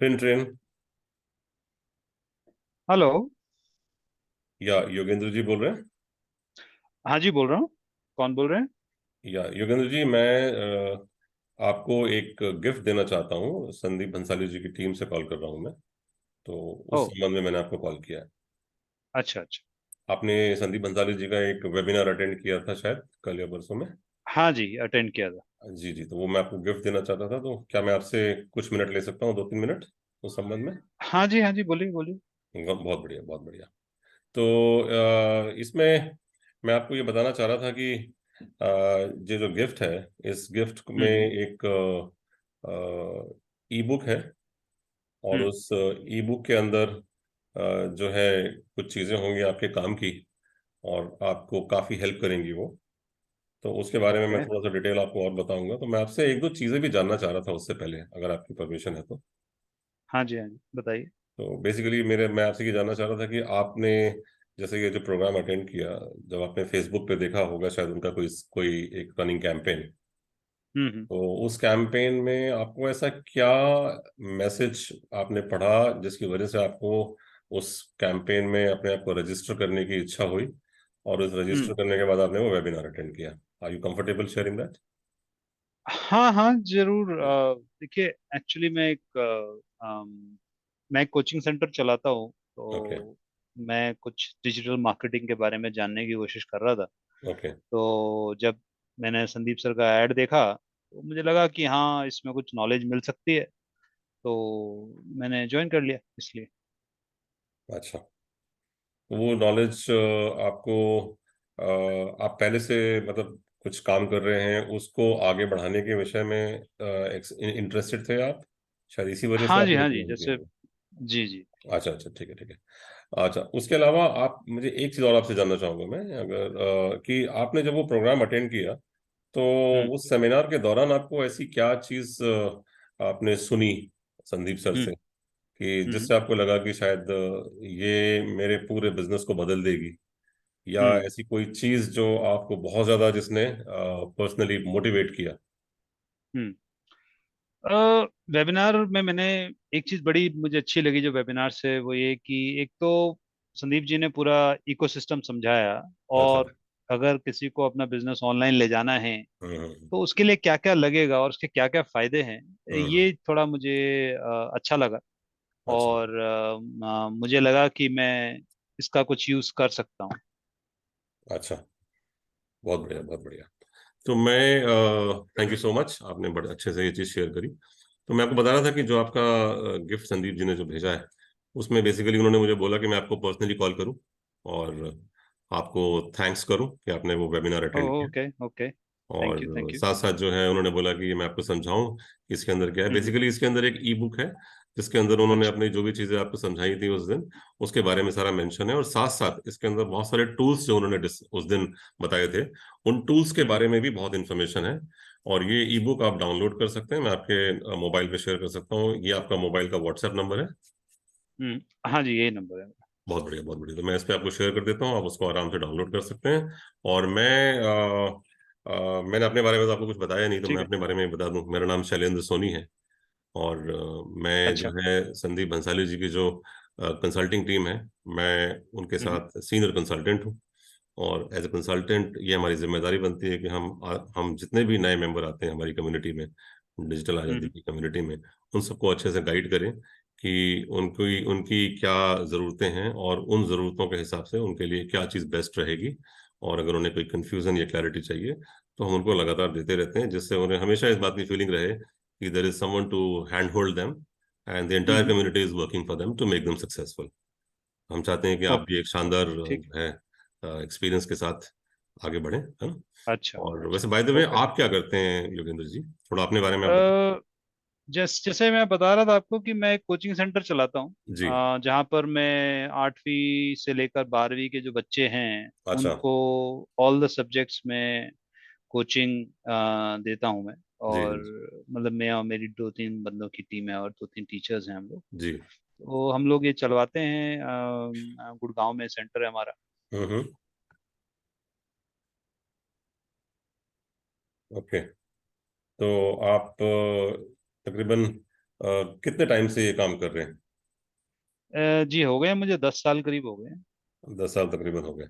Train train. Hello. या योगेंद्र जी बोल रहे हैं? हाँ जी, बोल रहा हूँ। कौन बोल रहे हैं? या योगेंद्र जी, मैं आपको एक गिफ्ट देना चाहता हूँ। संदीप भंसाली जी की टीम से कॉल कर रहा हूँ मैं। तो उस ओह। संबंध में मैंने आपको कॉल किया है। अच्छा अच्छा। आपने संदीप भंसाली जी का एक वेबिनार अटेंड किया था शायद कल या परसों में। हाँ जी, अटेंड किया था। जी जी, तो वो मैं आपको गिफ्ट देना चाहता था। तो क्या मैं आपसे कुछ मिनट ले सकता हूँ, 2-3 मिनट उस संबंध में? हाँ जी, बोलिए बोलिए। बहुत बढ़िया, बहुत बढ़िया। तो इसमें मैं आपको ये बताना चाह रहा था कि ये जो गिफ्ट है, इस गिफ्ट में हम्म एक ई बुक है। और हम्म। उस ई बुक के अंदर जो है कुछ चीज़ें होंगी आपके काम की, और आपको काफ़ी हेल्प करेंगी वो। तो उसके बारे में मैं ओके। थोड़ा सा डिटेल आपको और बताऊंगा। तो मैं आपसे एक दो चीज़ें भी जानना चाह रहा था उससे पहले, अगर आपकी परमिशन है तो। हाँ जी, बताइए। तो बेसिकली मेरे मैं आपसे ये जानना चाह रहा था कि आपने जैसे ये जो प्रोग्राम अटेंड किया, जब आपने फेसबुक पे देखा होगा शायद उनका कोई कोई एक रनिंग कैंपेन। हम्म। तो उस कैंपेन में आपको ऐसा क्या मैसेज आपने पढ़ा जिसकी वजह से आपको उस कैंपेन में अपने आप को रजिस्टर करने की इच्छा हुई, और उस रजिस्टर हम्म। करने के बाद आपने वो वेबिनार अटेंड किया? Are you comfortable sharing that? हाँ हाँ, जरूर। देखिए, एक्चुअली मैं एक कोचिंग सेंटर चलाता हूँ, ओके तो मैं कुछ डिजिटल मार्केटिंग के बारे में जानने की कोशिश कर रहा था। ओके। तो जब मैंने संदीप सर का ऐड देखा, तो मुझे लगा कि हाँ, इसमें कुछ नॉलेज मिल सकती है। तो मैंने ज्वाइन कर लिया इसलिए। अच्छा, तो वो नॉलेज आपको आप पहले से मतलब कुछ काम कर रहे हैं उसको आगे बढ़ाने के विषय में इंटरेस्टेड थे आप? शायद इसी वजह से आपने हाँ जी, ज्वाइन किया जैसे। है। जी जी। अच्छा अच्छा, ठीक है ठीक है। अच्छा, उसके अलावा आप मुझे एक चीज़ और आपसे जानना चाहूँगा मैं, अगर कि आपने जब वो प्रोग्राम अटेंड किया, तो हम्म उस सेमिनार के दौरान आपको ऐसी क्या चीज़ आपने सुनी संदीप सर हम्म से कि हम्म जिससे आपको लगा कि शायद ये मेरे पूरे बिजनेस को बदल देगी? या हम्म ऐसी कोई चीज़ जो आपको बहुत ज़्यादा जिसने पर्सनली मोटिवेट किया? हम्म। वेबिनार में मैंने एक चीज बड़ी मुझे अच्छी लगी जो वेबिनार से, वो ये कि एक तो संदीप जी ने पूरा इकोसिस्टम समझाया। अच्छा। और अगर किसी को अपना बिजनेस ऑनलाइन ले जाना है, हम्म तो उसके लिए क्या क्या लगेगा और उसके क्या क्या फायदे हैं, हम्म। ये थोड़ा मुझे अच्छा लगा। अच्छा और मुझे लगा कि मैं इसका कुछ यूज कर सकता हूँ। अच्छा, बहुत बढ़िया बहुत बढ़िया। तो मैं थैंक यू सो मच, आपने बड़े अच्छे से ये चीज़ शेयर करी। तो मैं आपको बता रहा था कि जो आपका गिफ्ट संदीप जी ने जो भेजा है, उसमें बेसिकली उन्होंने मुझे बोला कि मैं आपको पर्सनली कॉल करूं और आपको थैंक्स करूं कि आपने वो वेबिनार अटेंड किया। Okay okay. थैंक और यू थैंक यू। साथ साथ जो है उन्होंने बोला कि ये मैं आपको समझाऊं कि इसके अंदर क्या है। हम्म। बेसिकली इसके अंदर एक ई बुक है जिसके अंदर उन्होंने अच्छा। अपनी जो भी चीज़ें आपको समझाई थी उस दिन, उसके बारे में सारा मेंशन है। और साथ साथ इसके अंदर बहुत सारे टूल्स जो उन्होंने उस दिन बताए थे, उन टूल्स के हम्म बारे में भी बहुत इंफॉर्मेशन है। और ये ई बुक आप डाउनलोड कर सकते हैं, मैं आपके मोबाइल पे शेयर कर सकता हूँ। ये आपका मोबाइल का व्हाट्सएप नंबर है? हाँ जी, यही नंबर है मेरा। बहुत बढ़िया बहुत बढ़िया। तो मैं इस पे आपको शेयर कर देता हूँ, आप उसको आराम से डाउनलोड कर सकते हैं। और मैंने अपने बारे में तो आपको कुछ बताया नहीं, तो मैं ठीक है। अपने बारे में बता दूं। मेरा नाम शैलेंद्र सोनी है। और मैं जो अच्छा। है संदीप भंसाली जी की जो कंसल्टिंग टीम है, मैं उनके हम्म साथ सीनियर कंसल्टेंट हूँ। और एज ए कंसल्टेंट ये हमारी जिम्मेदारी बनती है कि हम जितने भी नए मेंबर आते हैं हमारी कम्युनिटी में, डिजिटल आज़ादी हम्म की कम्युनिटी में, उन सबको अच्छे से गाइड करें कि उनकी उनकी क्या ज़रूरतें हैं और उन ज़रूरतों के हिसाब से उनके लिए क्या चीज़ बेस्ट रहेगी। और अगर उन्हें कोई कन्फ्यूज़न या क्लैरिटी चाहिए तो हम उनको लगातार देते रहते हैं, जिससे उन्हें हमेशा इस बात की फीलिंग रहे कि there is someone to hand hold them, and the entire hmm. Community is working for them to make them successful. हम चाहते हैं कि आप ओके। भी एक शानदार ठीक। जो है एक्सपीरियंस के साथ आगे बढ़ें, है ना? अच्छा और वैसे अच्छा। By the way okay. आप क्या करते हैं योगेंद्र जी? थोड़ा अपने बारे में आप बताएं। अ, जैसे मैं बता रहा था आपको कि मैं एक कोचिंग सेंटर चलाता हूँ, जी। जहाँ पर मैं 8वीं से लेकर 12वीं के जो बच्चे हैं, अच्छा। उनको ऑल द सब्जेक्ट्स में कोचिंग देता हूँ मैं। जी और जी मतलब मैं और मेरी 2-3 बंदों की टीम है और 2-3 टीचर्स हैं हम लोग। जी। तो हम लोग ये चलवाते हैं। गुड़गांव में सेंटर है हमारा। हम्म। ओके। तो आप तकरीबन कितने टाइम से ये काम कर रहे हैं? जी हो गए, मुझे 10 साल करीब हो गए। 10 साल तकरीबन हो गए।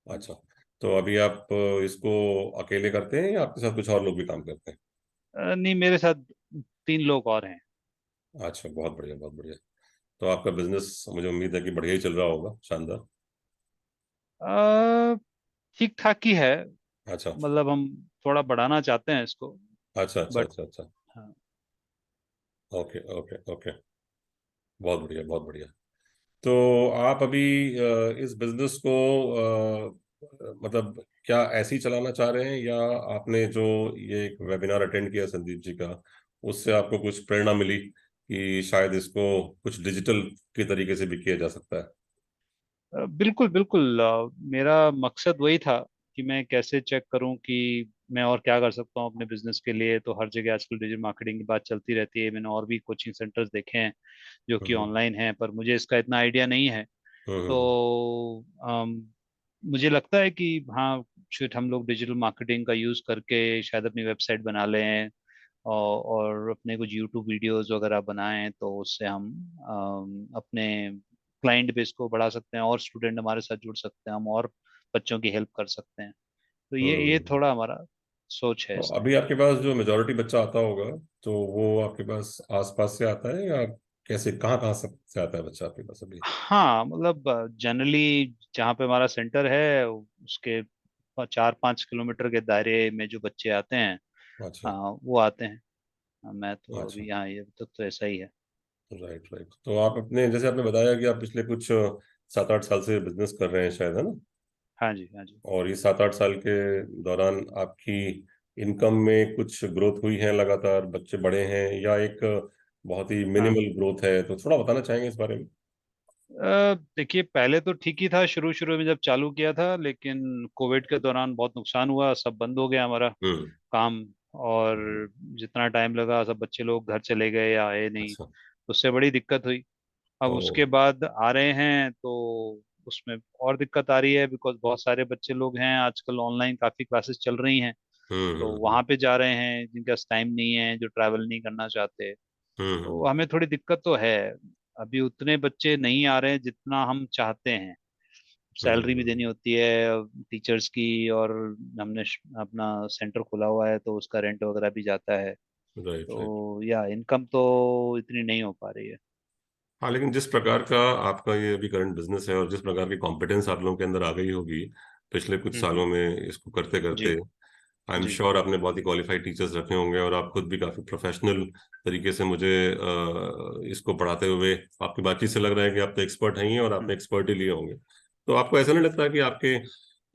अच्छा। तो अभी आप इसको अकेले करते हैं या आपके साथ कुछ और लोग भी काम करते हैं? नहीं, मेरे साथ 3 लोग और हैं। अच्छा, बहुत बढ़िया, बहुत बढ़िया। तो आपका बिजनेस मुझे उम्मीद है कि बढ़िया ही चल रहा होगा, शानदार। अ, ठीक ठाक ही है। अच्छा, मतलब हम थोड़ा बढ़ाना चाहते हैं इसको। अच्छा, अच्छा, बट अच्छा, अच्छा। हाँ। Okay, okay, okay. बहुत बढ़िया, बहुत बढ़िया। तो आप अभी इस बिजनेस को मतलब क्या ऐसे ही चलाना चाह रहे हैं, या आपने जो ये एक वेबिनार अटेंड किया संदीप जी का, उससे आपको कुछ प्रेरणा मिली कि शायद इसको कुछ डिजिटल के तरीके से भी किया जा सकता है? बिल्कुल बिल्कुल, मेरा मकसद वही था कि मैं कैसे चेक करूं कि मैं और क्या कर सकता हूं अपने बिजनेस के लिए। तो हर जगह आजकल डिजिटल मार्केटिंग की बात चलती रहती है। मैंने और भी कोचिंग सेंटर्स देखे हैं जो कि हम्म, ऑनलाइन हैं, पर मुझे इसका इतना आइडिया नहीं है। हम्म, तो मुझे लगता है कि हाँ, शायद हम लोग डिजिटल मार्केटिंग का यूज़ करके शायद अपनी वेबसाइट बना लें, और अपने कुछ यूट्यूब वीडियोस वगैरह बनाएं, तो उससे हम अपने क्लाइंट बेस को बढ़ा सकते हैं और स्टूडेंट हमारे साथ जुड़ सकते हैं, हम और बच्चों की हेल्प कर सकते हैं। तो ये हम्म। थोड़ा हमारा सोच है तो इसमें। अभी आपके पास जो मेजोरिटी बच्चा आता होगा, तो वो आपके पास आसपास से आता है, या कैसे, कहाँ कहाँ से आता है बच्चा आपके पास अभी? हाँ, मतलब जनरली जहाँ पे हमारा सेंटर है उसके 4-5 किलोमीटर के दायरे में जो बच्चे आते हैं, अच्छा, हाँ वो आते हैं। मैं तो अच्छा। अभी यहाँ ये तक तो ऐसा ही है। Right, right. तो आप अपने, जैसे आपने बताया कि आप पिछले कुछ 7-8 साल से बिजनेस कर रहे हैं शायद, है ना? हाँ जी, हाँ जी। और ये 7-8 साल के दौरान आपकी इनकम में कुछ ग्रोथ हुई है लगातार, बच्चे बड़े हैं, या एक बहुत ही हाँ, मिनिमल ग्रोथ है? तो थोड़ा बताना चाहेंगे इस बारे में? देखिए पहले तो ठीक ही था शुरू शुरू में जब चालू किया था, लेकिन कोविड के दौरान बहुत नुकसान हुआ, सब बंद हो गया हमारा हम्म, काम। और हम्म। जितना टाइम लगा सब बच्चे लोग घर चले गए या आए नहीं, अच्छा। तो उससे बड़ी दिक्कत हुई। अब ओ। उसके बाद आ रहे हैं तो उसमें और दिक्कत आ रही है, बिकॉज बहुत सारे बच्चे लोग हैं आजकल, ऑनलाइन काफी क्लासेस चल रही हैं, हम्म, तो हम्म, वहां पे जा रहे हैं जिनके पास टाइम नहीं है, जो ट्रैवल नहीं करना चाहते। हम्म, तो हमें थोड़ी दिक्कत तो है। अभी उतने बच्चे नहीं आ रहे हैं जितना हम चाहते हैं। सैलरी भी देनी हम्म। होती है टीचर्स की, और हमने अपना सेंटर खोला हुआ है तो उसका रेंट वगैरह भी जाता है। Right, right. तो या इनकम तो इतनी नहीं हो पा रही है। हाँ, लेकिन जिस प्रकार का आपका ये अभी करंट बिजनेस है, और जिस प्रकार की कॉम्पिटेंस आप लोगों के अंदर आ गई होगी पिछले कुछ सालों हम्म। में इसको करते जी करते, आई एम जी। श्योर आपने बहुत ही क्वालिफाइड टीचर्स रखे होंगे, और आप खुद भी काफी प्रोफेशनल तरीके से मुझे इसको पढ़ाते हुए, आपकी बातचीत से लग रहा है कि आप तो एक्सपर्ट हैं ही, और आपने हम्म, एक्सपर्ट ही लिए होंगे। तो आपको ऐसा नहीं लगता कि आपके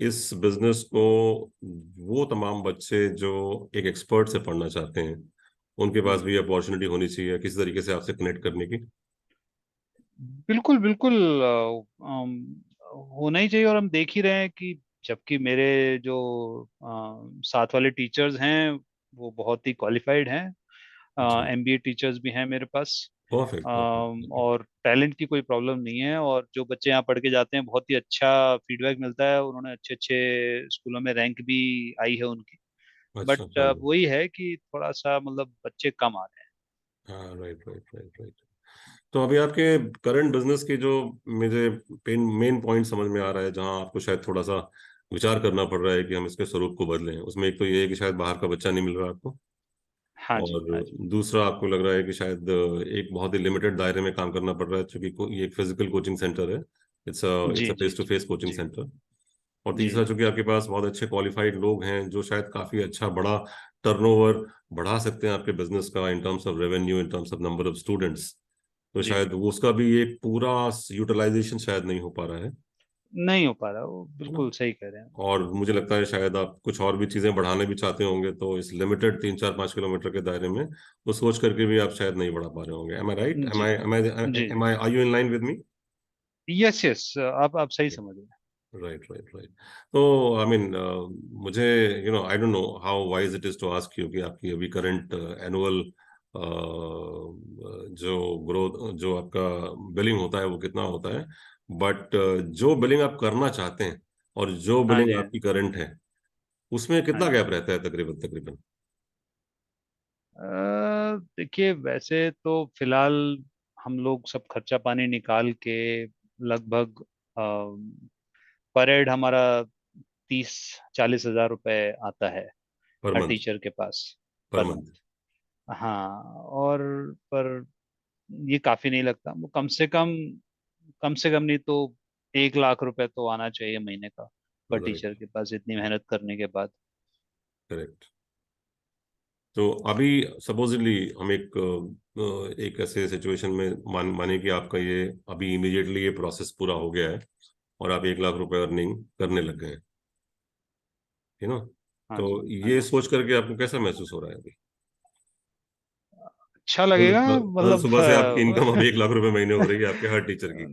इस बिजनेस को वो तमाम बच्चे जो एक एक्सपर्ट से पढ़ना चाहते हैं, उनके पास हम्म। भी अपॉर्चुनिटी होनी चाहिए किसी तरीके से आपसे कनेक्ट करने की? बिल्कुल बिल्कुल, होना ही चाहिए। और हम देख ही रहे हैं कि जबकि मेरे जो साथ वाले टीचर्स हैं वो बहुत ही क्वालिफाइड हैं, अच्छा। एमबीए टीचर्स भी हैं मेरे पास। Perfect, perfect. और टैलेंट की कोई प्रॉब्लम नहीं है, और जो बच्चे यहाँ पढ़ के जाते हैं बहुत ही अच्छा फीडबैक मिलता है, उन्होंने अच्छे अच्छे स्कूलों में रैंक भी आई है उनकी। अच्छा, बट हाँ। वही है कि थोड़ा सा मतलब बच्चे कम आ रहे हाँ, राइट, राइट, राइट, राइट। तो अभी आपके करंट बिजनेस की जो मुझे मेन पॉइंट समझ में आ रहा है, जहां आपको शायद थोड़ा सा विचार करना पड़ रहा है कि हम इसके स्वरूप को बदलें, उसमें एक तो ये है कि शायद बाहर का बच्चा नहीं मिल रहा आपको, हैं। हाँ जी, और हाँ जी। दूसरा आपको लग रहा है कि शायद एक बहुत ही लिमिटेड दायरे में काम करना पड़ रहा है, क्योंकि ये एक फिजिकल कोचिंग सेंटर है। इट्स जी अ जी फेस टू फेस कोचिंग जी सेंटर। और जी तीसरा, चूंकि आपके पास बहुत अच्छे क्वालिफाइड लोग हैं जो शायद काफी अच्छा बड़ा टर्नओवर बढ़ा सकते हैं आपके बिजनेस का, in terms of revenue, in terms of number of students, तो जी। शायद वो उसका भी एक पूरा यूटिलाइजेशन शायद नहीं हो पा रहा है नहीं हो पा रहा, वो है ना? बिल्कुल सही कह रहे हैं। और मुझे लगता है शायद आप कुछ और भी चीजें बढ़ाने भी चाहते होंगे, तो इस लिमिटेड 3-4-5 किलोमीटर के दायरे में वो सोच करके भी आप शायद नहीं बढ़ा पा रहे होंगे। Am I right? एम जी आई एम आई जी जी। Am I are you in line with me? Yes yes, आप सही समझ रहे राइट, राइट, राइट। तो आई मीन, मुझे, I don't know how wise it is to ask you कि आपकी अभी करंट एनुअल जो ग्रोथ, जो आपका बिलिंग होता है वो कितना होता है, बट जो बिलिंग आप करना चाहते हैं और जो हैं। हाँ बिलिंग जी, हाँ आपकी जी, करंट है, उसमें हाँ कितना जी। गैप रहता है तकरीबन तकरीबन? देखिए वैसे तो फिलहाल हम लोग सब खर्चा पानी निकाल के लगभग पर हेड हमारा 30-40 हजार रुपए आता है पर हर मंथ? टीचर के पास, पर पर मंथ? मंथ। हाँ। और पर ये काफी नहीं लगता, वो कम से कम नहीं तो 1 लाख रुपए तो आना चाहिए महीने का पर टीचर राइट। के पास, इतनी मेहनत करने के बाद। करेक्ट। तो अभी सपोजिटली हम एक ऐसे सिचुएशन में माने कि आपका ये अभी इमीडिएटली ये प्रोसेस पूरा हो गया है और आप 1 लाख रुपए अर्निंग करने लग गए हैं, है ना? हाँ तो जी, हाँ ये जी। सोच करके आपको कैसा महसूस हो रहा है अभी? अच्छा कल लगेगा, कल मतलब सुबह से आपकी इनकम अब 1 लाख रुपए महीने हो रही है आपके हर टीचर की।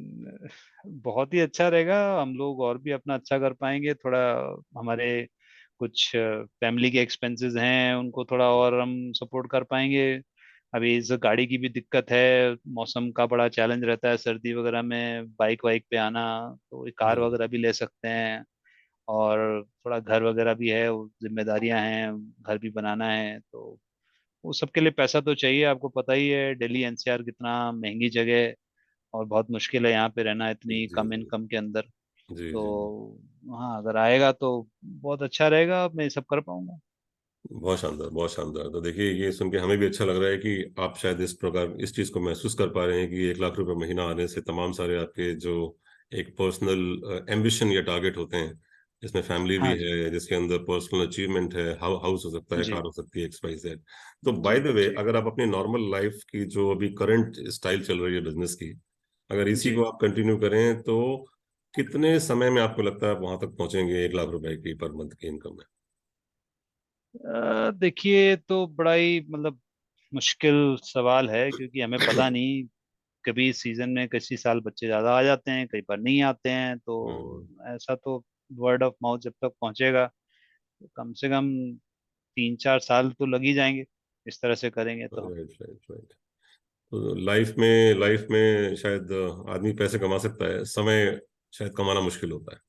बहुत ही अच्छा रहेगा। हम लोग और भी अपना अच्छा कर पाएंगे थोड़ा। हमारे कुछ फैमिली के एक्सपेंसेस हैं, उनको थोड़ा और हम सपोर्ट कर पाएंगे। अभी इस गाड़ी की भी दिक्कत है, मौसम का बड़ा चैलेंज रहता है सर्दी वगैरह में बाइक वाइक पे आना, तो ये कार हम्म। वगैरह भी ले सकते हैं। और थोड़ा घर वगैरह भी है, वो जिम्मेदारियां हैं, घर भी बनाना है, तो वो सबके लिए पैसा तो चाहिए। आपको पता ही है दिल्ली एनसीआर कितना महंगी जगह है, और बहुत मुश्किल है यहाँ पे रहना जी इतनी जी कम इनकम के अंदर। जी जी। तो हाँ, अगर आएगा तो बहुत अच्छा रहेगा, मैं ये सब कर पाऊंगा। बहुत शानदार, बहुत शानदार। तो देखिए, ये सुन के हमें भी अच्छा लग रहा है कि आप शायद इस प्रकार इस चीज़ को महसूस कर पा रहे हैं कि 1 लाख रुपए महीना आने से तमाम सारे आपके जो एक पर्सनल एम्बिशन या टारगेट होते हैं, जिसमें फैमिली भी हाँ जी। है, जिसके अंदर पर्सनल अचीवमेंट है, हाउस हो सकता है, जी कार हो सकती है, XYZ। तो बाय जी। द वे, जी अगर आप अपनी नॉर्मल लाइफ की जो अभी करंट स्टाइल चल रही है बिजनेस की, अगर इसी जी। को आप कंटिन्यू करें तो कितने समय में आपको लगता है आप वहां तक पहुंचेंगे 1 लाख रुपए की पर मंथ की इनकम में? देखिए तो बड़ा ही मतलब मुश्किल सवाल है, क्योंकि हमें पता नहीं, कभी सीजन में किसी साल बच्चे ज्यादा आ जाते हैं, कई बार नहीं आते हैं, तो ऐसा तो वर्ड ऑफ माउथ जब तक पहुंचेगा तो कम से कम 3-4 साल तो लग ही जाएंगे, इस तरह से करेंगे तो। Right right right. तो लाइफ में शायद आदमी पैसे कमा सकता है, समय शायद कमाना मुश्किल होता है।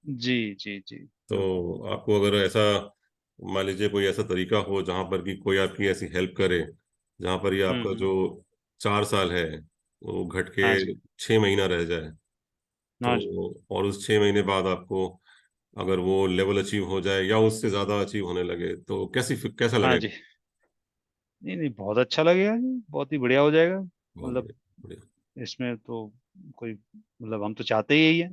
जी जी जी। बिल्कुल। तो आपको अगर ऐसा, मान लीजिए कोई ऐसा तरीका हो जहां पर कि कोई आपकी ऐसी हेल्प करे, जहां पर ये आपका हम्म। जो 4 साल है वो घट के हाँ जी। 6 महीना रह जाए, हाँ जी। तो और उस 6 महीने बाद आपको अगर वो लेवल अचीव हो जाए या उससे ज्यादा अचीव होने लगे, तो कैसा हाँ लगेगा? जी। नहीं नहीं, बहुत अच्छा लगेगा जी, बहुत ही बढ़िया हो जाएगा। बहुत मतलब बढ़िया, बढ़िया। इसमें तो कोई, मतलब हम तो चाहते ही यही है।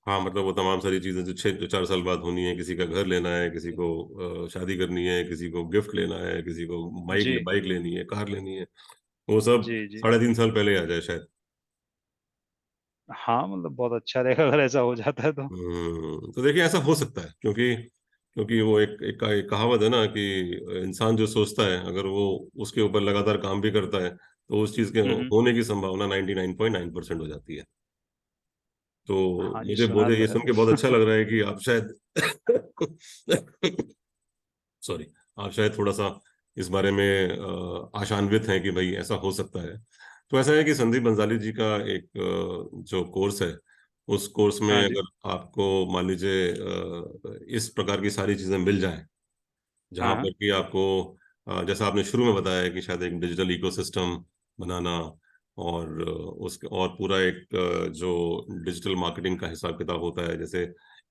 हाँ, मतलब वो तमाम सारी चीजें जो 4 साल बाद होनी है, किसी का घर लेना है, किसी को शादी करनी है, किसी को गिफ्ट लेना है, किसी को जी बाइक लेनी है, कार लेनी है, वो सब जी। जी। 3.5 साल पहले आ जाए शायद। हाँ, मतलब बहुत अच्छा रहेगा अगर ऐसा हो जाता है तो। तो देखिए, ऐसा हो सकता है, क्योंकि क्योंकि वो एक कहावत है ना कि इंसान जो सोचता है, अगर वो उसके ऊपर लगातार काम भी करता है, तो उस चीज के हम्म। होने की संभावना 99.9% हो जाती है। तो हाँ जी, मुझे सुना मुझे तो ये है। सुन के बहुत अच्छा लग रहा है कि आप शायद सॉरी, आप शायद थोड़ा सा इस बारे में आशान्वित हैं कि भाई ऐसा हो सकता है। तो ऐसा है कि संदीप बंजाली जी का एक जो कोर्स है, उस कोर्स में हाँ जी। अगर आपको मान लीजिए इस प्रकार की सारी चीजें मिल जाएं, हाँ जहाँ हाँ। पर कि आपको जैसा आपने शुरू में बताया है कि शायद एक डिजिटल इकोसिस्टम बनाना, और उसके और पूरा एक जो डिजिटल मार्केटिंग का हिसाब किताब होता है, जैसे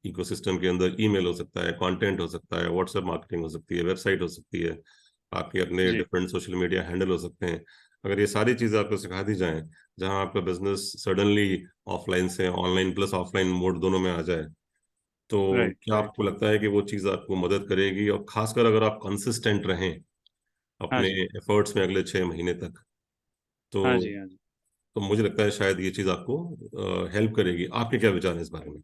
इकोसिस्टम के अंदर ईमेल हो सकता है, कंटेंट हो सकता है, व्हाट्सएप मार्केटिंग हो सकती है, वेबसाइट हो सकती है, आपके अपने जी। डिफरेंट सोशल मीडिया हैंडल हो सकते हैं। अगर ये सारी चीज़ें आपको सिखा दी जाएं, जहां आपका बिजनेस सडनली ऑफलाइन से ऑनलाइन प्लस ऑफलाइन मोड दोनों में आ जाए, तो राइट क्या राइट। आपको लगता है कि वो चीज़ आपको मदद करेगी? और खासकर अगर आप कंसिस्टेंट रहें हाँ अपने जी। एफर्ट्स में अगले 6 महीने तक, तो हाँ जी। हाँ जी। मुझे लगता है शायद ये चीज़ आपको हेल्प करेगी। आपके क्या विचार हैं इस बारे में?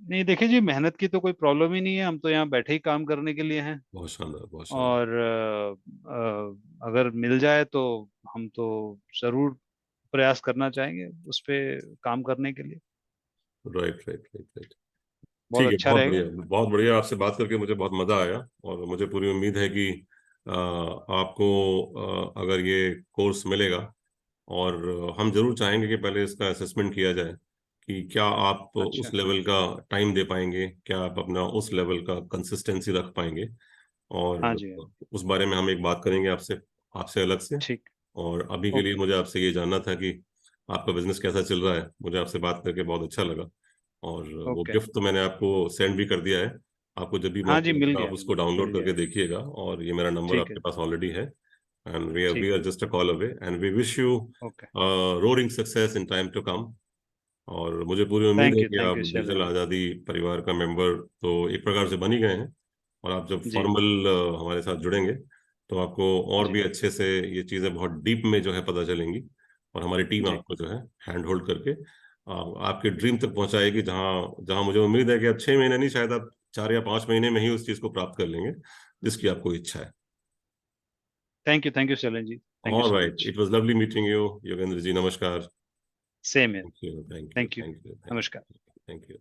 नहीं देखिए जी, मेहनत की तो कोई प्रॉब्लम ही नहीं है, हम तो यहाँ बैठे ही काम करने के लिए हैं। बहुत शानदार, बहुत शानदार। और अगर मिल जाए तो हम तो जरूर प्रयास करना चाहेंगे उस पे काम करने के लिए। Right right right right. बहुत ठीक है, अच्छा बहुत रहेगा। बढ़िया, बहुत बढ़िया। आपसे बात करके मुझे बहुत मजा आया, और मुझे पूरी उम्मीद है कि आपको अगर ये कोर्स मिलेगा, और हम जरूर चाहेंगे कि पहले इसका असेसमेंट किया जाए कि क्या आप उस अच्छा। लेवल का टाइम दे पाएंगे, क्या आप अपना उस लेवल का कंसिस्टेंसी रख पाएंगे। और हाँ जी। हाँ जी। उस बारे में हम एक बात करेंगे आपसे, आपसे अलग से। ठीक। और अभी के लिए ओके। मुझे आपसे ये जानना था कि आपका बिजनेस कैसा चल रहा है। मुझे आपसे बात करके बहुत अच्छा लगा। और वो ओके। गिफ्ट तो मैंने आपको सेंड भी कर दिया है। आपको जब भी हाँ जी, मौका मिल लगेगा आप गया, उसको डाउनलोड मिल करके गया। देखिएगा। और ये मेरा नंबर ठीक आपके है। पास ऑलरेडी है। एंड वी ठीक आर है। Just a call away and we wish you okay. Roaring success in time to come. और मुझे पूरी उम्मीद है कि थैंक आप यू डिजिटल शैलेंद्र आज़ादी परिवार का मेंबर तो एक प्रकार से बन ही गए हैं। और आप जब जी। फॉर्मल हमारे साथ जुड़ेंगे तो आपको और जी। भी अच्छे से ये चीज़ें बहुत डीप में जो है पता चलेंगी। और हमारी टीम जी। आपको जो है हैंड होल्ड करके आपके ड्रीम तक पहुंचाएगी, जहाँ जहाँ मुझे उम्मीद है कि अब 6 महीने नहीं, शायद आप 4 या 5 महीने में ही उस चीज़ को प्राप्त कर लेंगे जिसकी आपको इच्छा है। Thank you Shailendra ji, thank you all so right, much. It was lovely meeting you Yogendra ji. नमस्कार। सेम है। Thank you, thank you, thank you. Thank you, thank नमस्कार। You, thank you.